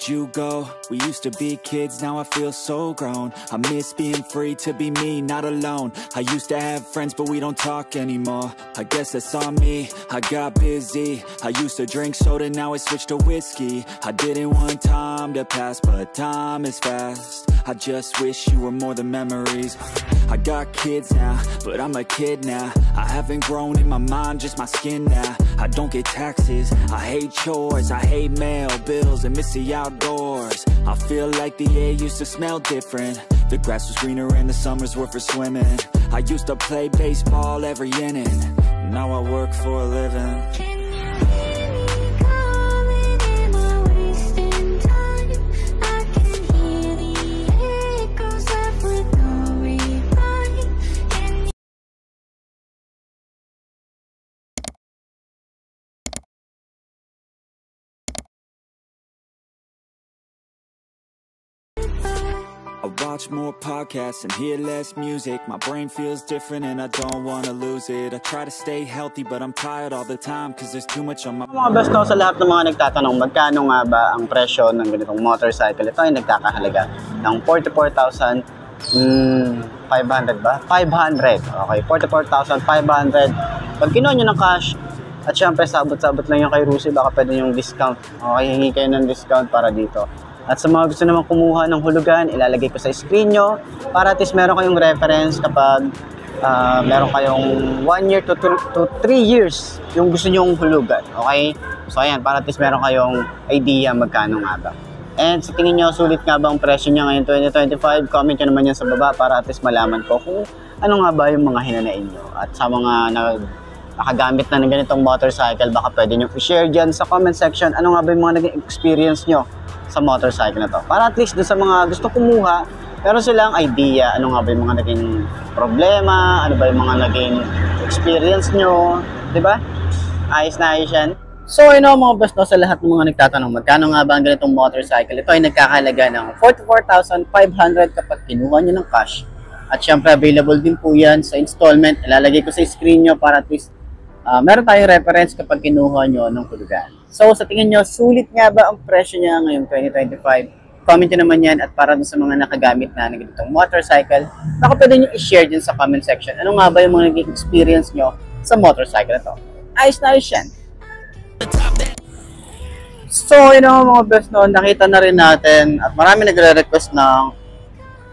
you go? We used to be kids, now I feel so grown. I miss being free to be me, not alone. I used to have friends, but we don't talk anymore. I guess that's on me, I got busy. I used to drink soda, now I switched to whiskey. I didn't want time to pass, but time is fast. I just wish you were more than memories. I got kids now, but I'm a kid now. I haven't grown in my mind, just my skin now. I don't get taxes, I hate chores, I hate mail, bills, and miss the outdoors. I feel like the air used to smell different. The grass was greener and the summers were for swimming. I used to play baseball every inning. Now I work for a living. I watch more podcasts and hear less music. My brain feels different and I don't want to lose it. I try to stay healthy but I'm tired all the time cause there's too much on my... Mga best sa lahat ng mga nagtatanong, magkano nga ba ang presyo ng ganitong motorcycle? Ito ay nagkakahalaga ng 44,500 ba? 500. Okay, 44,500. Pag kinuha nyo ng cash, at syempre sabot-sabot lang yung kay Rusi, baka pwede yung discount. Okay, hingi kayo ng discount para dito. At sa mga gusto naman kumuha ng hulugan, ilalagay ko sa screen nyo para at least meron kayong reference kapag meron kayong 1 year to 3 years yung gusto nyong hulugan. Okay? So ayan, para at least meron kayong idea magkano nga ba. And sa tingin nyo, sulit nga ba ang presyo niya ngayon 2025? Comment nyo naman yan sa baba para at least malaman ko kung ano nga ba yung mga hinanain nyo. At sa mga nakagamit na ng ganitong motorcycle, baka pwede nyo i-share dyan sa comment section ano nga ba yung mga naging experience nyo sa motorcycle na to. Para at least dun sa mga gusto kumuha, pero silang idea ano nga ba yung mga naging problema, ano ba yung mga naging experience nyo, di ba? Ayos na ayos yan. So, mga best sa lahat ng mga nagtatanong, magkano nga ba ang ganitong motorcycle? Ito ay nagkakahalaga ng 44,500 kapag kinuha nyo ng cash. At syempre, available din po yan sa installment. Ilalagay ko sa screen nyo para at least meron tayong reference kapag kinuha nyo ng hulugan. So, sa tingin nyo, sulit nga ba ang presyo niya ngayong 2025? Comment nyo naman yan at para sa mga nakagamit na ng ganitong motorcycle, baka pwede nyo i-share din sa comment section. Ano nga ba yung mga naging experience nyo sa motorcycle na to? Ayos na ayos yan. So, mga best nakita na rin natin at marami nagre-request ng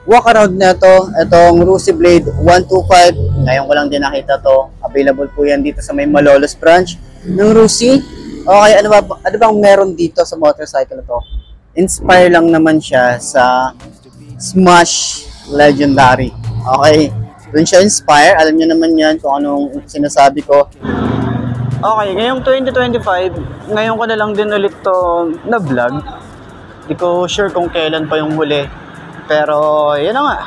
walk-around na to. Itong Rusi Blade 125. Ngayon ko lang din nakita to. Available po yan dito sa may Malolos branch ng Rusi. Okay, ano bang meron dito sa motorcycle na to? Inspire lang naman siya sa Smash Legendary. Okay, doon siya inspire. Alam niyo naman yan kung anong sinasabi ko. Okay, ngayong 2025, ngayon ko na lang din ulit to na vlog. Hindi ko sure kung kailan pa yung huli. Pero, yun na nga.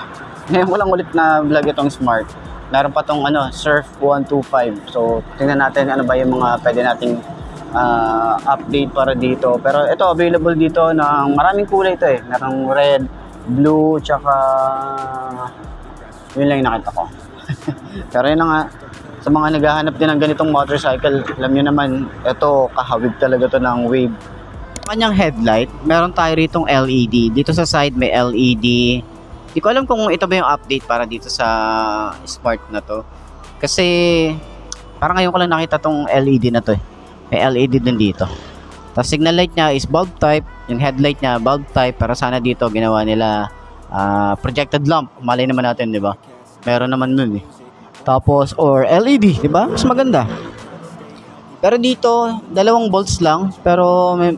Ngayon ko lang ulit na vlog itong Smart. Meron pa tong Surf 125. So, tingnan natin ano ba yung mga pwede nating update para dito. Pero ito, available dito ng maraming kulay ito eh. Merong red, blue, tsaka yun lang yung nakita ko. Pero yun na nga, sa mga naghahanap din ng ganitong motorcycle, alam nyo naman, ito, kahawig talaga to ng Wave. Kanyang headlight, meron tayo ritong LED. Dito sa side may LED. Hindi ko alam kung ito ba yung update para dito sa Smart na to. Kasi parang ngayon ko lang nakita tong LED na to eh. May LED din dito. Tapos signal light niya is bulb type. Yung headlight niya bulb type. Pero sana dito ginawa nila projected lamp. Malay naman natin, di ba? Meron naman nun eh. Tapos or LED, di ba? Mas maganda. Pero dito, 2 volts lang. Pero may,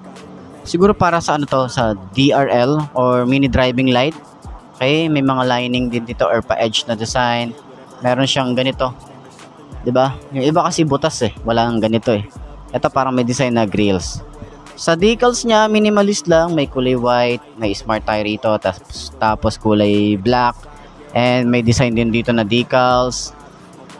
siguro para sa sa DRL or mini driving light. Okay, may mga lining din dito or pa-edge na design. Meron siyang ganito. 'Di ba? Yung iba kasi butas eh, wala nang ganito eh. Ito parang may design na grills. Sa decals niya, minimalist lang, may kulay white, may smart tire rito, tapos kulay black, and may design din dito na decals.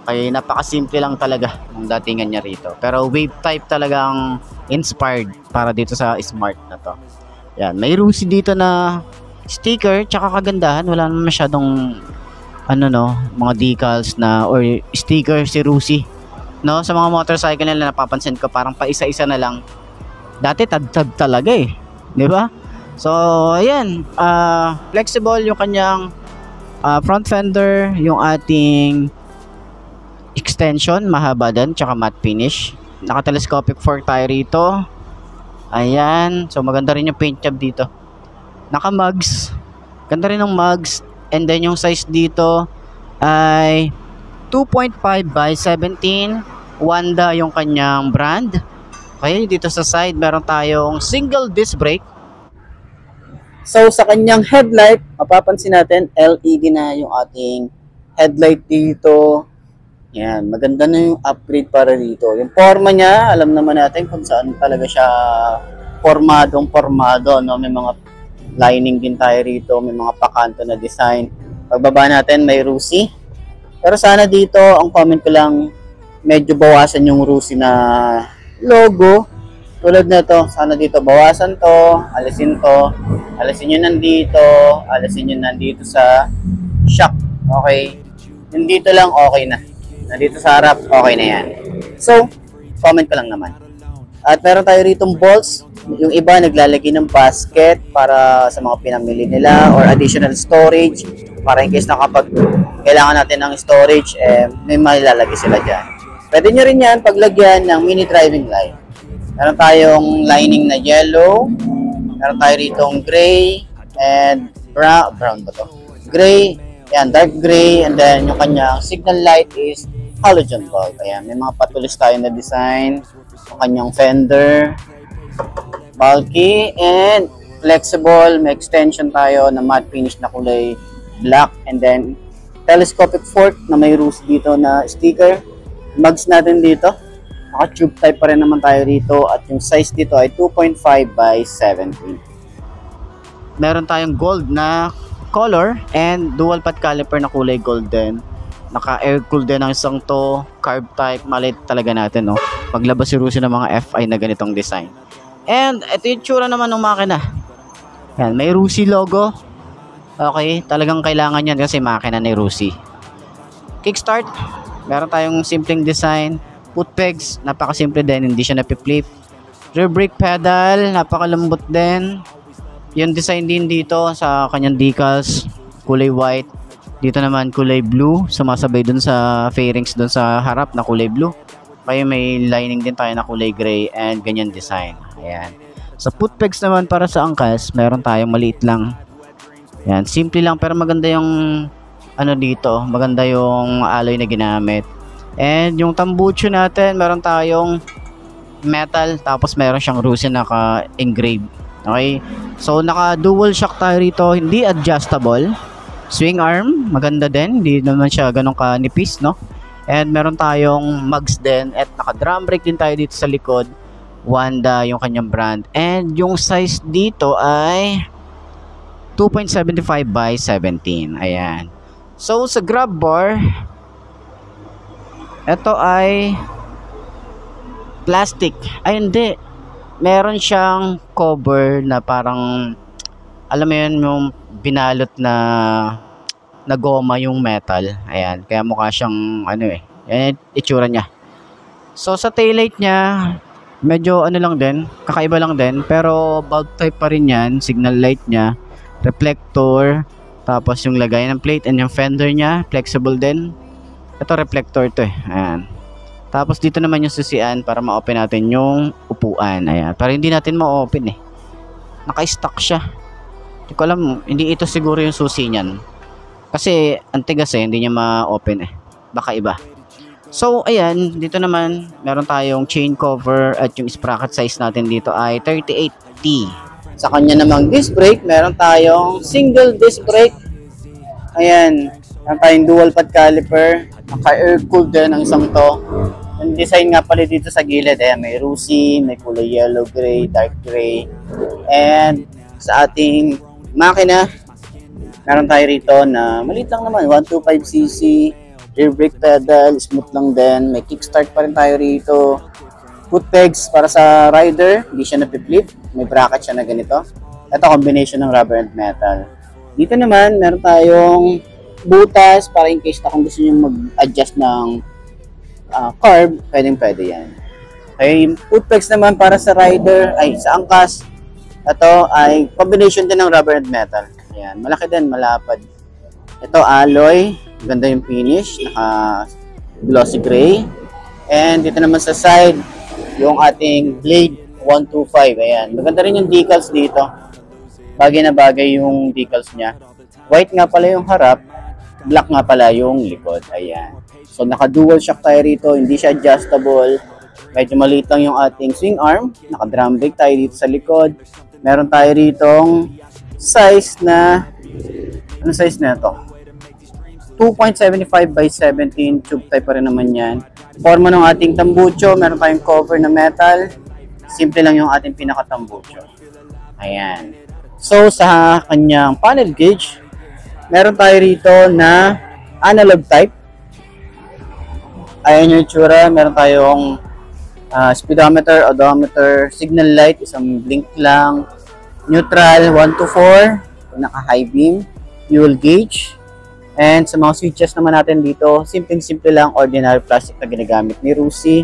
Kaya napakasimple lang talaga ng datingan niya rito. Pero wave type talagang inspired para dito sa Smart na to. Yan, may Rusi dito na sticker, tsaka kagandahan, wala naman masyadong mga decals na or sticker si Rusi. No, sa mga motorcycle nila napapansin ko parang pa isa-isa na lang. Dati tad-tad talaga eh, 'di ba? So, ayan, flexible yung kanyang front fender, yung ating extension, mahaba din, tsaka matte finish. Naka-telescopic fork tayo rito. Ayan, so maganda rin yung paint job dito. Naka-mugs, ganda rin ng mugs. And then yung size dito ay 2.5 by 17. Wanda yung kanyang brand. Okay, dito sa side meron tayong single disc brake. So sa kanyang headlight, mapapansin natin LED na yung ating headlight dito. Yan, maganda na yung upgrade para dito. Yung forma niya, alam naman natin kung saan talaga siya formado, no? May mga lining din tayo rito, may mga pakanto na design. Pagbaba natin, may Rusi. Pero sana dito, ang comment ko lang, medyo bawasan yung Rusi na logo. Tulad na to, sana dito bawasan to, alisin nyo nandito, alisin nyo nandito sa shock. Okay? Yung dito lang, okay na. Nandito sa harap, okay na yan. So, comment ko lang naman. At meron tayo ritong bolts. Yung iba naglalagay ng basket para sa mga pinamili nila or additional storage para in case na kapag kailangan natin ng storage, may mailalagay sila dyan. Pwede nyo rin yan paglagyan ng mini driving light. Meron tayong lining na yellow. Meron tayo ritong gray and brown ba to? Gray, yan, dark gray, and then yung kanyang signal light is halogen bulb. Ayan, may mga patulis tayo na design. Yung kanyang fender, bulky and flexible. May extension tayo na matte finish na kulay black, and then telescopic fork na may Rusi dito na sticker. Mugs natin dito. Naka-tube type pa rin naman tayo dito, at yung size dito ay 2.5 by 17. Meron tayong gold na color and dual path caliper na kulay gold din. Naka-air cool din ang isang to, carb type, maliit talaga natin, no? Paglabas si Rusi ng mga FI na ganitong design. And ito yung tsura naman ng makina. Yan, may Rusi logo. Okay, talagang kailangan yan kasi makina ni Rusi. Kickstart, meron tayong simpleng design. Foot pegs, napakasimple din, hindi siya napiflip. Rear brake pedal, napakalambot din. Yung design din dito sa kanyang decals, kulay white. Dito naman kulay blue, sumasabay dun sa fairings dun sa harap na kulay blue. Kaya may lining din tayo na kulay gray and ganyan design. Ayan. Sa foot pegs naman para sa angkas, meron tayong maliit lang. Ayan, simple lang pero maganda yung ano dito, maganda yung alloy na ginamit. And yung tambucho natin, meron tayong metal, tapos meron siyang Rusi naka-engrave. Okay? So naka dual shock tayo rito, hindi adjustable. Swing arm, maganda din, hindi naman siya ganun kanipis, no? And meron tayong mugs din, at naka drum brake din tayo dito sa likod. Wanda yung kanyang brand, and yung size dito ay 2.75 by 17. Ayan. So sa grab bar, ito ay plastic. Ay hindi, meron siyang cover na parang, alam mo yun, yung binalot na goma yung metal. Ayan, kaya mukha siyang ano yan itsura niya. So sa taillight niya, medyo ano lang din, kakaiba lang din, pero bulb type pa rin yan. Signal light niya, reflector, tapos yung lagay ng plate, and yung fender niya flexible din. Ito reflector to ayan. Tapos dito naman yung susian para ma-open natin yung upuan. Ayan, pero hindi natin ma-open naka-stock siya. Hindi ko alam, hindi ito siguro yung susi niyan. Kasi antigas hindi niya ma-open baka iba. So ayan, dito naman meron tayong chain cover, at yung sprocket size natin dito ay 38T. Sa kanya namang disc brake, meron tayong single disc brake. Ayan, meron tayong dual path caliper, naka-air cooled din ang isang to. Yung design nga pala dito sa gilid, may Rusi, may kulay yellow, gray, dark gray. And sa ating makina, meron tayo rito na maliit lang naman, 125cc, rear brake pedal, smooth lang din. May kickstart pa rin tayo rito. Foot pegs para sa rider, hindi siya napiflip. May bracket siya na ganito. Ito combination ng rubber and metal. Dito naman, meron tayong butas para in case na kung gusto nyo mag-adjust ng carb, pwede yan. Okay, foot pegs naman para sa rider, ay sa angkas. Ito ay combination din ng rubber and metal. Ayan, malaki din, malapad. Ito alloy, ganda yung finish, naka glossy gray. And dito naman sa side, yung ating blade 125. Ayan, maganda rin yung decals dito. Bagay na bagay yung decals niya. White nga pala yung harap, black nga pala yung likod. Ayan. So naka dual shock tayo rito, hindi siya adjustable. Medyo maliit lang yung ating swing arm. Naka drum brake tayo dito sa likod. Meron tayo ritong size na, ano size na ito? 2.75 by 17, tube type pa rin naman yan. Forma ng ating tambucho, meron tayong cover na metal. Simple lang yung ating pinaka-tambucho. Ayan. So sa kanyang panel gauge, meron tayo rito na analog type. Ayan yung itsura, meron tayong speedometer, odometer, signal light, isang blink lang, neutral 1 to 4, naka-high beam, fuel gauge, and sa mga switches naman natin dito, simple-simple lang, ordinary plastic na ginagamit ni Rusi.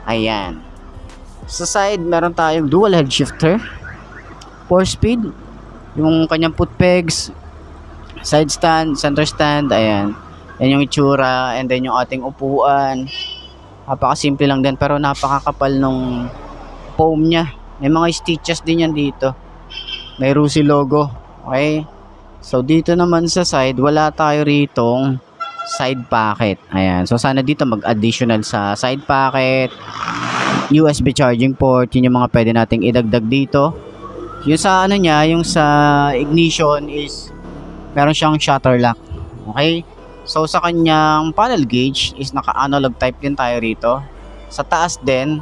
Ayan. Sa side, meron tayong dual head shifter, 4-speed, yung kanyang foot pegs, side stand, center stand, ayan. Yan yung itsura, and then yung ating upuan. Napakasimple lang din pero napakakapal nung foam niya. May mga stitches din yan dito. May Rusi logo. Okay? So dito naman sa side, wala tayo ritong side pocket. Ayan. So sana dito mag-additional sa side pocket. USB charging port. Yun yung mga pwede nating idagdag dito. Yung sa ano niya, yung sa ignition is meron siyang shutter lock. Okay? So sa kanyang panel gauge is naka-analog type din tayo rito. Sa taas din,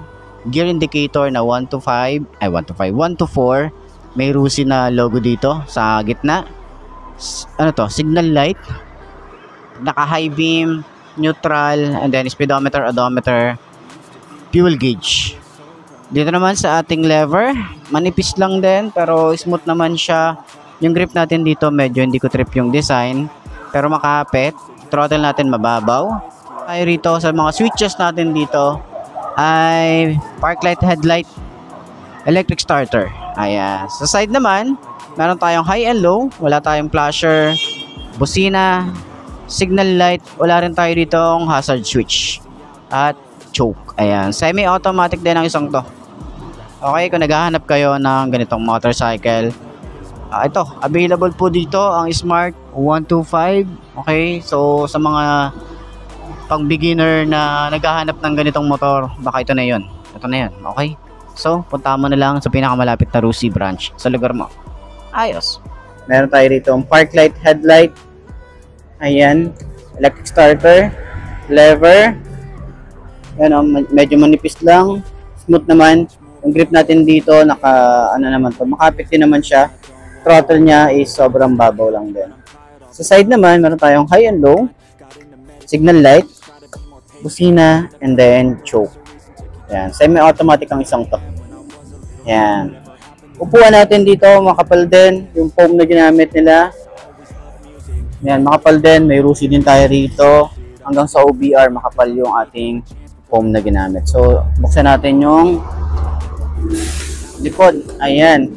gear indicator na 1 to 4. May Rusi na logo dito sa gitna. Ano to? Signal light. Naka-high beam, neutral, and then speedometer, odometer, fuel gauge. Dito naman sa ating lever, manipis lang din pero smooth naman siya. Yung grip natin dito medyo hindi ko trip yung design pero makapit. Throttle natin mababaw. Ay rito sa mga switches natin dito ay park light, headlight, electric starter. Ayan. Sa side naman, meron tayong high and low. Wala tayong flasher, busina, signal light. Wala rin tayo dito ang hazard switch. At choke. Ayan. Semi-automatic din ang isang to. Okay, kung naghahanap kayo ng ganitong motorcycle, ito, available po dito ang Smart 125. Okay, so sa mga pang beginner na naghahanap ng ganitong motor, baka ito na yun. Ito na yun, okay? So, punta mo na lang sa pinakamalapit na Rusi branch sa lugar mo. Ayos. Meron tayo dito ang park light, headlight. Ayan, electric starter, lever. Yan, medyo manipis lang, smooth naman. Yung grip natin dito, makapit din naman siya. Throttle niya is sobrang babaw lang din. Sa side naman, meron tayong high and low, signal light, busina, and then choke. Yan, semi-automatic ang isang to. Yan. Upuan natin dito, makapal din. Yung foam na ginamit nila. Yan, makapal din. May Rusi din tayo rito. Hanggang sa OBR, makapal yung ating foam na ginamit. So, buksan natin yung likod. Ayan.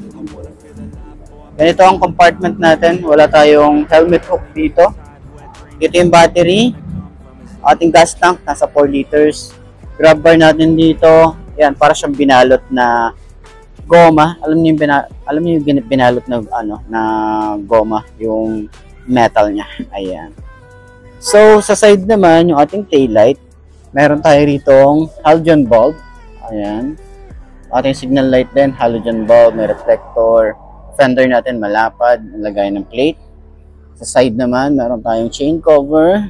Ganito ang compartment natin. Wala tayong helmet hook dito. Dito yung battery. Ating gas tank, nasa 4 liters. Grab bar natin dito. Yan, para siyang binalot na goma. Alam niyo yung binalot na na goma, yung metal niya. Ayan. So, sa side naman, yung ating taillight, meron tayo ritong halogen bulb. Ayan. Ating signal light din, halogen bulb, may reflector. Fender natin malapad, lagay ng plate. Sa side naman, meron tayong chain cover.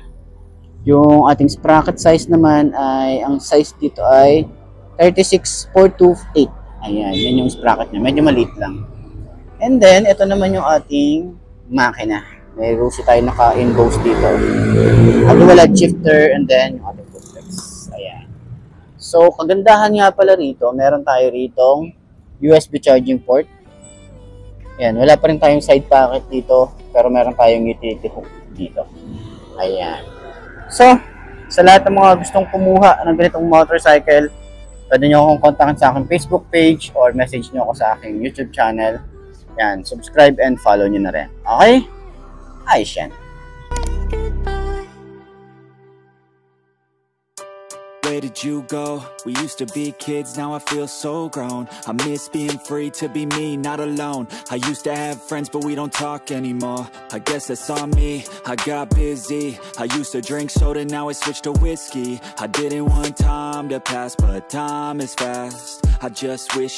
Yung ating sprocket size naman ay, ang size dito ay 36.428. Ayan, yan yung sprocket niya. Medyo maliit lang. And then, ito naman yung ating makina. May Rusi tayo naka-inbox dito. Dual head shifter and then yung ating footpegs. Ayan. So, kagandahan nga pala rito, meron tayo ritong USB charging port. Ayan, wala pa rin tayong side pocket dito, pero meron tayong utility hook dito. Ayan. So, sa lahat ng mga gustong kumuha ng ganitong motorcycle, Pwede nyo akong kontakin sa aking Facebook page or message nyo ako sa aking YouTube channel. Yan, subscribe and follow nyo na rin. Okay? Ayos yan. Where did you go? We used to be kids, now I feel so grown. I miss being free to be me, not alone. I used to have friends, but we don't talk anymore. I guess that's on me, I got busy. I used to drink soda, now I switched to whiskey. I didn't want time to pass, but time is fast. I just wish